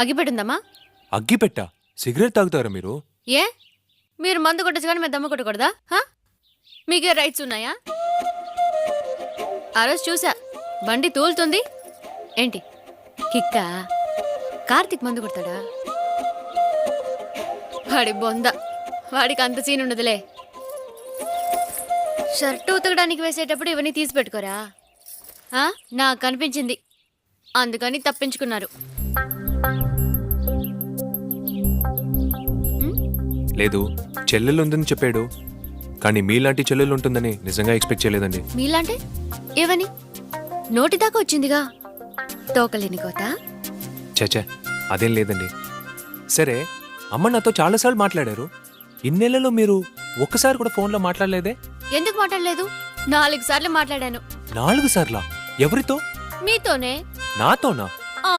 అగిపెట్టిందమ్మా? అగ్గిపెట్టా? Cigarette తాగుతారా మీరు? ఏ మీరు మందు కొట్టచ్చు కానీ మేము దమ్ము కొట్టకూడదా? మీకే రైట్స్ ఉన్నాయా? ఆ రోజు చూసా, బండి తూలుతుంది ఏంటి కిక్కా? కార్తిక్ మందు కొడతాడా? వాడి బొంద, వాడికి అంత సీన్ ఉండదులే. షర్టు ఉతకడానికి వేసేటప్పుడు ఇవన్నీ తీసి పెట్టుకోరా? నాకు కనిపించింది, అందుకని తప్పించుకున్నారు. లేదు, చెల్లెలు ఉందని చెప్పాడు, కానీ మీలాంటి చెల్లెలు ఉంటుందని నిజంగా ఎక్స్పెక్ట్ చేయలేదండి. మీలాంటి ఏవని? నోటి దాకా వచ్చిందిగా, తోకలేని కోత. చచ్చా, అదేం లేదండి. సరే, అమ్మ నాతో చాలాసార్లు మాట్లాడారు. ఇన్నేళ్లలో మీరు ఒక్కసారి కూడా ఫోన్లో మాట్లాడలేదే? ఎందుకు మాట్లాడలేదు? 4 సార్లు మాట్లాడాను. 4 సార్లా? ఎవరితో? మీతోనే. నాతోనా?